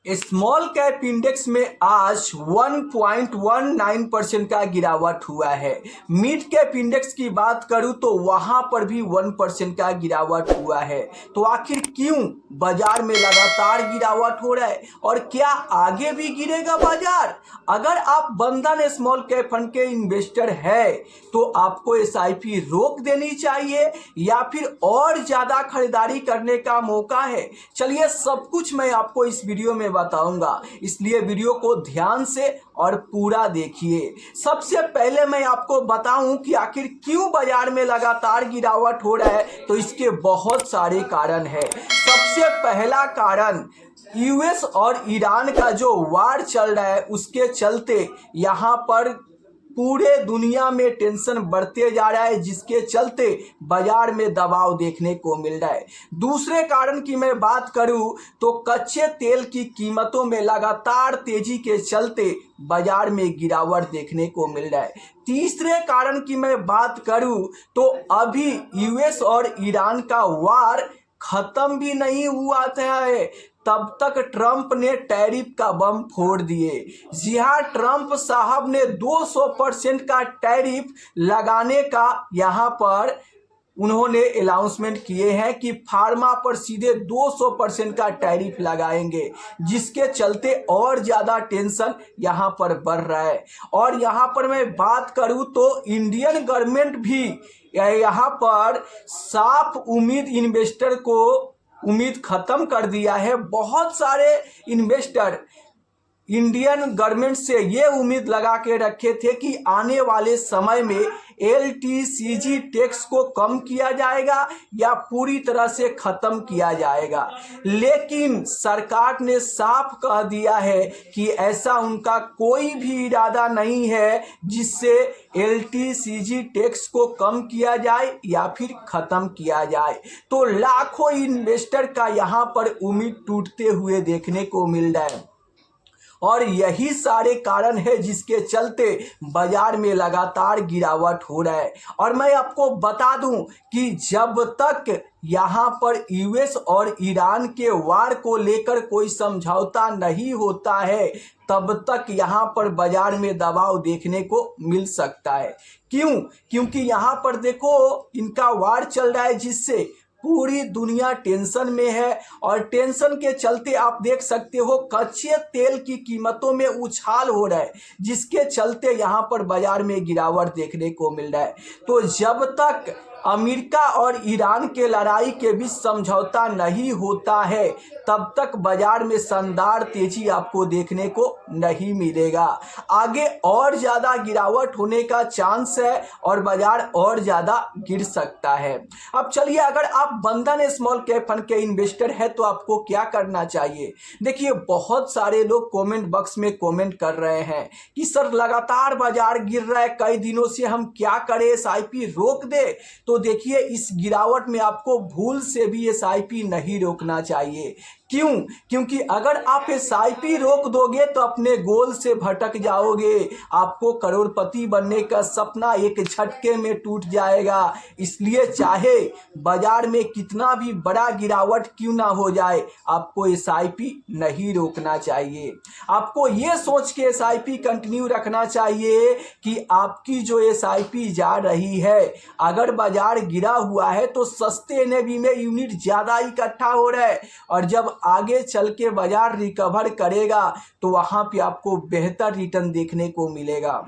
Small cap index में आज 1.19% का गिरावट हुआ है। मिड कैप इंडेक्स की बात करूं तो वहां पर भी 1% का गिरावट हुआ है। तो आखिर क्यों बाजार में लगातार गिरावट हो रहा है और क्या आगे भी गिरेगा बाजार? अगर आप बंधन स्मॉल कैप फंड के इन्वेस्टर है तो आपको एसआईपी रोक देनी चाहिए या फिर और ज्यादा खरीदारी करने का मौका है। चलिए सब कुछ मैं आपको इस वीडियो में बताऊंगा, इसलिए वीडियो को ध्यान से और पूरा देखिए। सबसे पहले मैं आपको बताऊं कि आखिर क्यों बाजार में लगातार गिरावट हो रहा है, तो इसके बहुत सारे कारण हैं। सबसे पहला कारण यूएस और ईरान का जो वार चल रहा है उसके चलते यहाँ पर पूरे दुनिया में टेंशन बढ़ते जा रहा है, जिसके चलते बाजार में दबाव देखने को मिल रहा है। दूसरे कारण की मैं बात करूं तो कच्चे तेल की कीमतों में लगातार तेजी के चलते बाजार में गिरावट देखने को मिल रहा है। तीसरे कारण की मैं बात करूं तो अभी यूएस और ईरान का वार खत्म भी नहीं हुआ है, तब तक ट्रंप ने टैरिफ का बम फोड़ दिए। जी हाँ, ट्रंप साहब ने 200% का टैरिफ लगाने का यहाँ पर उन्होंने अनाउंसमेंट किए हैं कि फार्मा पर सीधे 200% का टैरिफ लगाएंगे, जिसके चलते और ज़्यादा टेंशन यहाँ पर बढ़ रहा है। और यहाँ पर मैं बात करूँ तो इंडियन गवर्नमेंट भी यहाँ पर साफ उम्मीद इन्वेस्टर को उम्मीद खत्म कर दिया है। बहुत सारे इन्वेस्टर इंडियन गवर्नमेंट से ये उम्मीद लगा के रखे थे कि आने वाले समय में एलटीसीजी टैक्स को कम किया जाएगा या पूरी तरह से खत्म किया जाएगा, लेकिन सरकार ने साफ कह दिया है कि ऐसा उनका कोई भी इरादा नहीं है जिससे एलटीसीजी टैक्स को कम किया जाए या फिर खत्म किया जाए। तो लाखों इन्वेस्टर का यहाँ पर उम्मीद टूटते हुए देखने को मिल रहा है और यही सारे कारण है जिसके चलते बाजार में लगातार गिरावट हो रहा है। और मैं आपको बता दूं कि जब तक यहाँ पर यूएस और ईरान के वार को लेकर कोई समझौता नहीं होता है तब तक यहाँ पर बाजार में दबाव देखने को मिल सकता है। क्यों? क्योंकि यहाँ पर देखो इनका वार चल रहा है, जिससे पूरी दुनिया टेंशन में है और टेंशन के चलते आप देख सकते हो कच्चे तेल की कीमतों में उछाल हो रहा है, जिसके चलते यहाँ पर बाजार में गिरावट देखने को मिल रहा है। तो जब तक अमेरिका और ईरान के लड़ाई के बीच समझौता नहीं होता है तब तक बाजार में शानदार तेजी आपको देखने को नहीं मिलेगा। आगे और ज़्यादा गिरावट होने का चांस है और बाजार और ज़्यादा गिर सकता है। अब चलिए, अगर आप बंधन स्मॉल कैप फंड के इन्वेस्टर है तो आपको क्या करना चाहिए। देखिए, बहुत सारे लोग कमेंट बॉक्स में कमेंट कर रहे हैं कि सर लगातार बाजार गिर रहा है, कई दिनों से हम क्या करें, एसआईपी रोक दे। तो देखिए, इस गिरावट में आपको भूल से भी एसआईपी नहीं रोकना चाहिए। क्यों? क्योंकि अगर आप एसआईपी रोक दोगे तो अपने गोल से भटक जाओगे, आपको करोड़पति बनने का सपना एक झटके में टूट जाएगा। इसलिए चाहे बाजार में कितना भी बड़ा गिरावट क्यों ना हो जाए, आपको एसआईपी नहीं रोकना चाहिए। आपको ये सोच के एसआईपी कंटिन्यू रखना चाहिए कि आपकी जो एसआईपी जा रही है, अगर बाजार गिरा हुआ है तो सस्ते एनएवी में यूनिट ज़्यादा इकट्ठा हो रहा है और जब आगे चल के बाजार रिकवर करेगा तो वहां पे आपको बेहतर रिटर्न देखने को मिलेगा।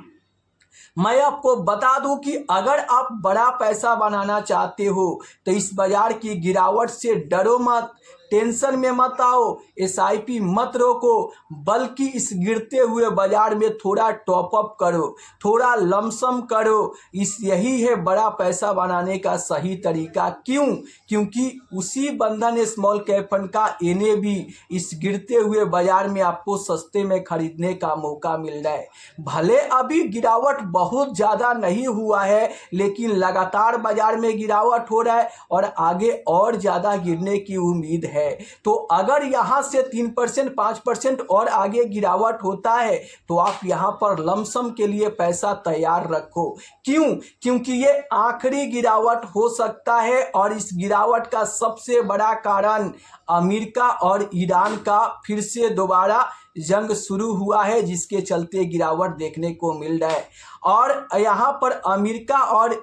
मैं आपको बता दूं कि अगर आप बड़ा पैसा बनाना चाहते हो तो इस बाजार की गिरावट से डरो मत, टेंशन में मत आओ, एसआईपी मत रोको, बल्कि इस गिरते हुए बाजार में थोड़ा टॉपअप करो, थोड़ा लमसम करो। यही है बड़ा पैसा बनाने का सही तरीका। क्यों? क्योंकि उसी बंधन स्मॉल कैप फंड का एनएवी इस गिरते हुए बाजार में आपको सस्ते में खरीदने का मौका मिल रहा है। भले अभी गिरावट बहुत ज़्यादा नहीं हुआ है, लेकिन लगातार बाजार में गिरावट हो रहा है और आगे और ज़्यादा गिरने की उम्मीद है। है। तो अगर यहाँ से 3% 5% और आगे गिरावट होता है तो आप यहाँ पर लमसम के लिए पैसा तैयार रखो। क्यों? क्योंकि ये आखिरी गिरावट हो सकता है और इस गिरावट का सबसे बड़ा कारण अमेरिका और ईरान का फिर से दोबारा जंग शुरू हुआ है, जिसके चलते गिरावट देखने को मिल रहा है। और यहाँ पर अमेरिका और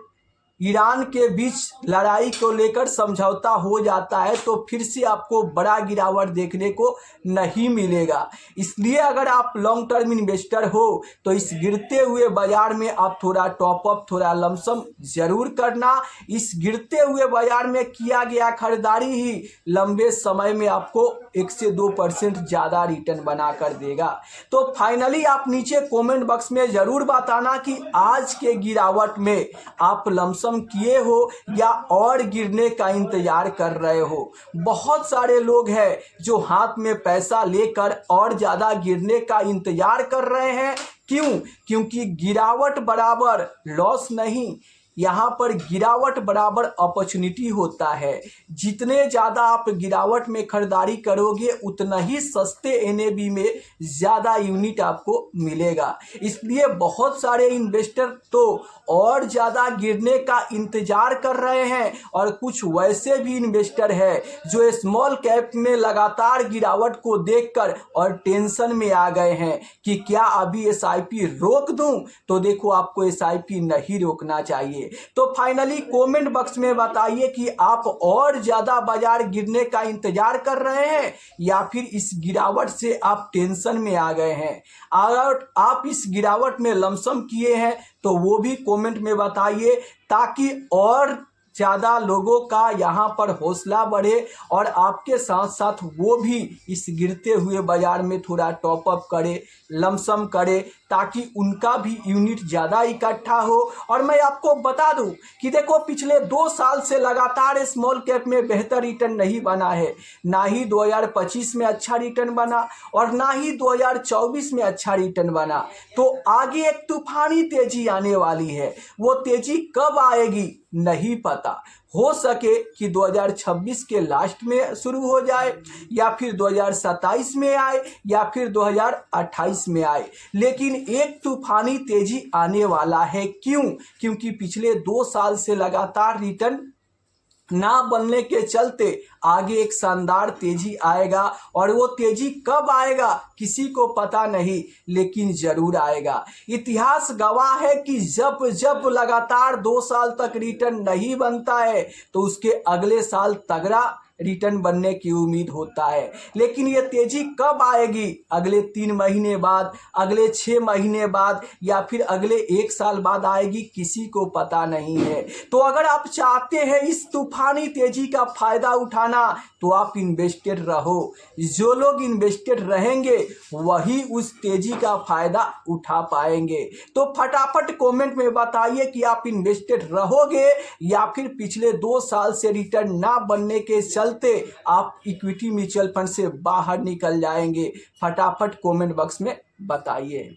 ईरान के बीच लड़ाई को लेकर समझौता हो जाता है तो फिर से आपको बड़ा गिरावट देखने को नहीं मिलेगा। इसलिए अगर आप लॉन्ग टर्म इन्वेस्टर हो तो इस गिरते हुए बाजार में आप थोड़ा टॉपअप, थोड़ा लमसम जरूर करना। इस गिरते हुए बाजार में किया गया खरीदारी ही लंबे समय में आपको 1 से 2% ज़्यादा रिटर्न बना कर देगा। तो फाइनली आप नीचे कमेंट बॉक्स में ज़रूर बताना कि आज के गिरावट में आप लमसम किए हो या और गिरने का इंतजार कर रहे हो। बहुत सारे लोग हैं जो हाथ में पैसा लेकर और ज़्यादा गिरने का इंतजार कर रहे हैं। क्यों? क्योंकि गिरावट बराबर लॉस नहीं, यहाँ पर गिरावट बराबर अपॉर्चुनिटी होता है। जितने ज़्यादा आप गिरावट में खरीदारी करोगे उतना ही सस्ते एनएबी में ज़्यादा यूनिट आपको मिलेगा। इसलिए बहुत सारे इन्वेस्टर तो और ज़्यादा गिरने का इंतजार कर रहे हैं और कुछ वैसे भी इन्वेस्टर है जो स्मॉल कैप में लगातार गिरावट को देखकर और टेंशन में आ गए हैं कि क्या अभी एसआईपी रोक दूं। तो देखो, आपको एसआईपी नहीं रोकना चाहिए। तो फाइनली कमेंट बॉक्स में बताइए कि आप और ज्यादा बाजार गिरने का इंतजार कर रहे हैं या फिर इस गिरावट से आप टेंशन में आ गए हैं। अगर आप इस गिरावट में लमसम किए हैं तो वो भी कमेंट में बताइए ताकि और ज़्यादा लोगों का यहाँ पर हौसला बढ़े और आपके साथ साथ वो भी इस गिरते हुए बाजार में थोड़ा टॉपअप करे, लमसम करे, ताकि उनका भी यूनिट ज़्यादा इकट्ठा हो। और मैं आपको बता दूं कि देखो, पिछले 2 साल से लगातार स्मॉल कैप में बेहतर रिटर्न नहीं बना है। ना ही 2025 में अच्छा रिटर्न बना और ना ही 2024 में अच्छा रिटर्न बना। तो आगे एक तूफानी तेजी आने वाली है। वो तेजी कब आएगी नहीं पता। हो सके कि 2026 के लास्ट में शुरू हो जाए या फिर 2027 में आए या फिर 2028 में आए, लेकिन एक तूफानी तेजी आने वाला है। क्यों? क्योंकि पिछले 2 साल से लगातार रिटर्न ना बनने के चलते आगे एक शानदार तेजी आएगा और वो तेजी कब आएगा किसी को पता नहीं, लेकिन जरूर आएगा। इतिहास गवाह है कि जब जब लगातार 2 साल तक रिटर्न नहीं बनता है तो उसके अगले साल तगड़ा रिटर्न बनने की उम्मीद होता है। लेकिन ये तेजी कब आएगी? अगले 3 महीने बाद, अगले 6 महीने बाद या फिर अगले 1 साल बाद आएगी, किसी को पता नहीं है। तो अगर आप चाहते हैं इस तूफानी तेजी का फायदा उठाना तो आप इन्वेस्टेड रहो। जो लोग इन्वेस्टेड रहेंगे वही उस तेजी का फायदा उठा पाएंगे। तो फटाफट कमेंट में बताइए कि आप इन्वेस्टेड रहोगे या फिर पिछले 2 साल से रिटर्न ना बनने के चलते आप इक्विटी म्यूचुअल फंड से बाहर निकल जाएंगे। फटाफट कमेंट बॉक्स में बताइए।